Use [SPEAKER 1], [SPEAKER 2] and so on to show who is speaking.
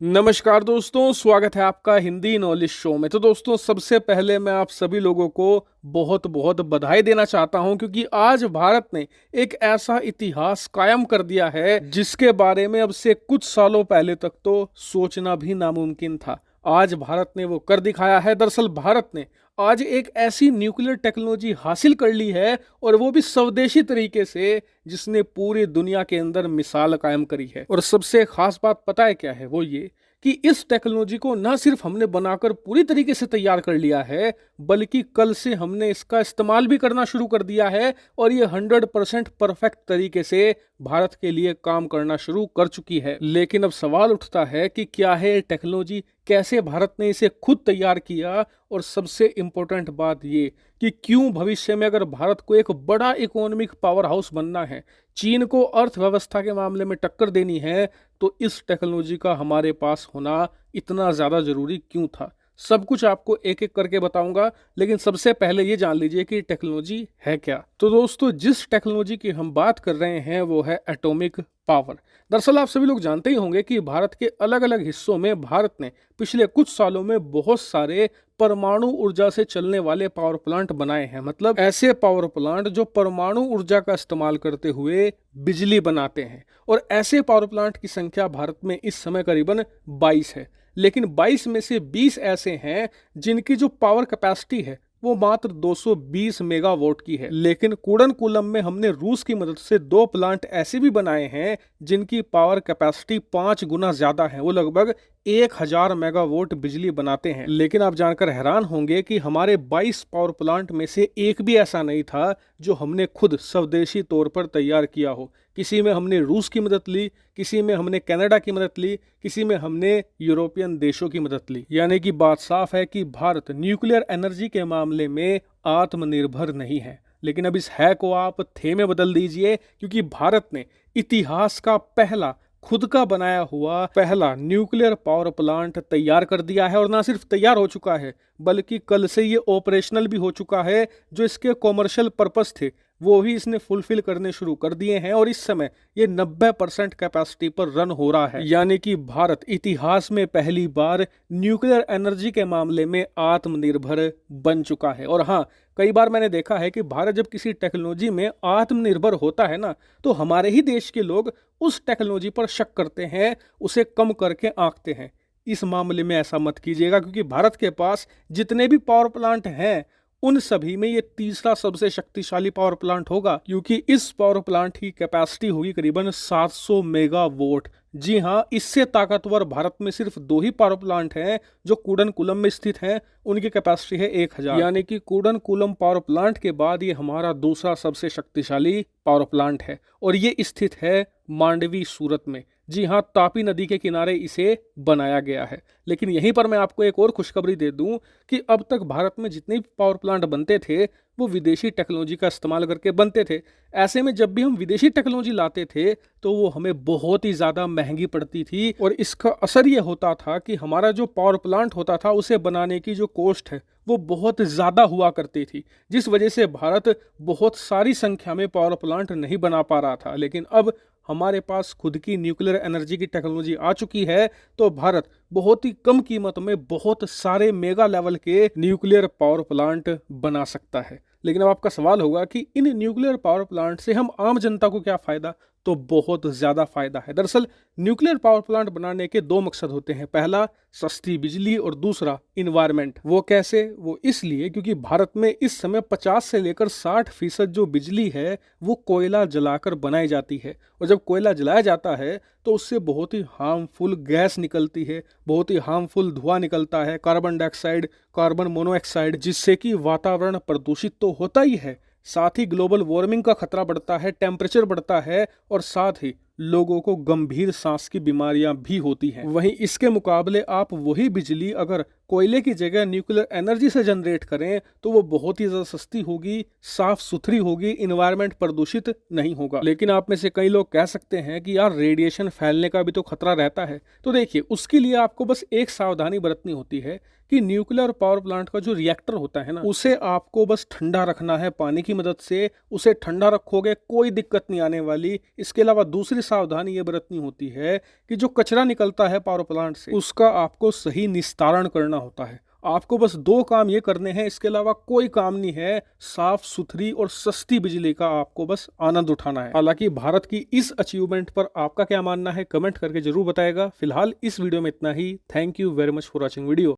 [SPEAKER 1] नमस्कार दोस्तों, स्वागत है आपका हिंदी नॉलेज शो में। तो दोस्तों, सबसे पहले मैं आप सभी लोगों को बहुत बहुत बधाई देना चाहता हूं, क्योंकि आज भारत ने एक ऐसा इतिहास कायम कर दिया है जिसके बारे में अब से कुछ सालों पहले तक तो सोचना भी नामुमकिन था। आज भारत ने वो कर दिखाया है। दरअसल भारत ने आज एक ऐसी न्यूक्लियर टेक्नोलॉजी हासिल कर ली है, और वो भी स्वदेशी तरीके से, जिसने पूरी दुनिया के अंदर मिसाल कायम करी है। और सबसे खास बात पता है क्या है? वो ये कि इस टेक्नोलॉजी को न सिर्फ हमने बनाकर पूरी तरीके से तैयार कर लिया है, बल्कि कल से हमने इसका इस्तेमाल भी करना शुरू कर दिया है, और ये 100% परफेक्ट तरीके से भारत के लिए काम करना शुरू कर चुकी है। लेकिन अब सवाल उठता है कि क्या है ये टेक्नोलॉजी, कैसे भारत ने इसे खुद तैयार किया, और सबसे इंपॉर्टेंट बात ये कि क्यों भविष्य में अगर भारत को एक बड़ा इकोनॉमिक पावर हाउस बनना है, चीन को अर्थव्यवस्था के मामले में टक्कर देनी है, तो इस टेक्नोलॉजी का हमारे पास होना इतना ज़्यादा ज़रूरी क्यों था। सब कुछ आपको एक एक करके बताऊंगा, लेकिन सबसे पहले ये जान लीजिए कि टेक्नोलॉजी है क्या। तो दोस्तों, जिस टेक्नोलॉजी की हम बात कर रहे हैं वो है एटॉमिक पावर। दरअसल आप सभी लोग जानते ही होंगे कि भारत के अलग अलग हिस्सों में भारत ने पिछले कुछ सालों में बहुत सारे परमाणु ऊर्जा से चलने वाले पावर प्लांट बनाए हैं। मतलब ऐसे पावर प्लांट जो परमाणु ऊर्जा का इस्तेमाल करते हुए बिजली बनाते हैं। और ऐसे पावर प्लांट की संख्या भारत में इस समय करीबन 22 है। लेकिन 22 में से 20 ऐसे हैं जिनकी जो पावर कैपेसिटी है वो मात्र 220 मेगावाट की है। लेकिन कुडनकुलम में हमने रूस की मदद से 2 प्लांट ऐसे भी बनाए हैं जिनकी पावर कैपेसिटी 5 गुना ज्यादा है। वो लगभग 1000 मेगावाट बिजली बनाते हैं। लेकिन आप जानकर हैरान होंगे कि हमारे 22 पावर प्लांट में से एक भी ऐसा नहीं था जो हमने खुद स्वदेशी तौर पर तैयार किया हो। किसी में हमने रूस की मदद ली, किसी में हमने कनाडा की मदद ली, किसी में हमने यूरोपियन देशों की मदद ली। यानी कि बात साफ है कि भारत न्यूक्लियर एनर्जी के मामले में आत्मनिर्भर नहीं है। लेकिन अब इस है को आप थे में बदल दीजिए, क्योंकि भारत ने इतिहास का पहला खुद का बनाया हुआ पहला न्यूक्लियर पावर प्लांट तैयार कर दिया है। और ना सिर्फ तैयार हो चुका है, बल्कि कल से ये ऑपरेशनल भी हो चुका है। जो इसके कॉमर्शियल पर्पस थे वो भी इसने फुलफिल करने शुरू कर दिए हैं, और इस समय ये 90% कैपेसिटी पर रन हो रहा है। यानी कि भारत इतिहास में पहली बार न्यूक्लियर एनर्जी के मामले में आत्मनिर्भर बन चुका है। और हाँ, कई बार मैंने देखा है कि भारत जब किसी टेक्नोलॉजी में आत्मनिर्भर होता है ना, तो हमारे ही देश के लोग उस टेक्नोलॉजी पर शक करते हैं, उसे कम करके आंकते हैं। इस मामले में ऐसा मत कीजिएगा, क्योंकि भारत के पास जितने भी पावर प्लांट हैं उन सभी में ये तीसरा सबसे शक्तिशाली पावर प्लांट होगा, क्योंकि इस पावर प्लांट की कैपेसिटी होगी करीबन 700 मेगावाट। जी हाँ, इससे ताकतवर भारत में सिर्फ 2 ही पावर प्लांट हैं जो कुडनकुलम में स्थित हैं। उनकी कैपेसिटी है 1000। यानी कि कुडनकुलम पावर प्लांट के बाद ये हमारा दूसरा सबसे शक्तिशाली पावर प्लांट है, और ये स्थित है मांडवी, सूरत में। जी हाँ, तापी नदी के किनारे इसे बनाया गया है। लेकिन यहीं पर मैं आपको एक और खुशखबरी दे दूं कि अब तक भारत में जितने भी पावर प्लांट बनते थे वो विदेशी टेक्नोलॉजी का इस्तेमाल करके बनते थे। ऐसे में जब भी हम विदेशी टेक्नोलॉजी लाते थे तो वो हमें बहुत ही ज़्यादा महंगी पड़ती थी, और इसका असर ये होता था कि हमारा जो पावर प्लांट होता था उसे बनाने की जो कॉस्ट है वो बहुत ज़्यादा हुआ करती थी, जिस वजह से भारत बहुत सारी संख्या में पावर प्लांट नहीं बना पा रहा था। लेकिन अब हमारे पास खुद की न्यूक्लियर एनर्जी की टेक्नोलॉजी आ चुकी है, तो भारत बहुत ही कम कीमत में बहुत सारे मेगा लेवल के न्यूक्लियर पावर प्लांट बना सकता है। लेकिन अब आपका सवाल होगा कि इन न्यूक्लियर पावर प्लांट से हम आम जनता को क्या फ़ायदा? तो बहुत ज़्यादा फ़ायदा है। दरअसल न्यूक्लियर पावर प्लांट बनाने के 2 मकसद होते हैं। पहला, सस्ती बिजली, और दूसरा, इन्वायरमेंट। वो कैसे? वो इसलिए क्योंकि भारत में इस समय 50 से लेकर 60% जो बिजली है वो कोयला जलाकर बनाई जाती है। और जब कोयला जलाया जाता है तो उससे बहुत ही हार्मफुल गैस निकलती है, बहुत ही हार्मफुल धुआं निकलता है, कार्बन डाइऑक्साइड, कार्बन मोनोऑक्साइड, जिससे कि वातावरण प्रदूषित तो होता ही है, साथ ही ग्लोबल वार्मिंग का खतरा बढ़ता है, टेम्परेचर बढ़ता है, और साथ ही लोगों को गंभीर सांस की बीमारियां भी होती हैं। वहीं इसके मुकाबले आप वही बिजली अगर कोयले की जगह न्यूक्लियर एनर्जी से जनरेट करें तो वो बहुत ही ज़्यादा सस्ती होगी, साफ सुथरी होगी, इन्वायरमेंट प्रदूषित नहीं होगा। लेकिन आप में से कई लोग कह सकते हैं कि यार रेडिएशन फैलने का भी तो खतरा रहता है। तो देखिए, उसके लिए आपको बस एक सावधानी बरतनी होती है कि न्यूक्लियर पावर प्लांट का जो रिएक्टर होता है ना, उसे आपको बस ठंडा रखना है पानी की मदद से। उसे ठंडा रखोगे कोई दिक्कत नहीं आने वाली। इसके अलावा दूसरी सावधानी ये बरतनी होती है कि जो कचरा निकलता है पावर प्लांट से, उसका आपको सही निस्तारण करना होता है। आपको बस 2 काम ये करने हैं, इसके अलावा कोई काम नहीं है। साफ सुथरी और सस्ती बिजली का आपको बस आनंद उठाना है। हालांकि भारत की इस अचीवमेंट पर आपका क्या मानना है, कमेंट करके जरूर बताएगा। फिलहाल इस वीडियो में इतना ही। Thank you very much for watching video.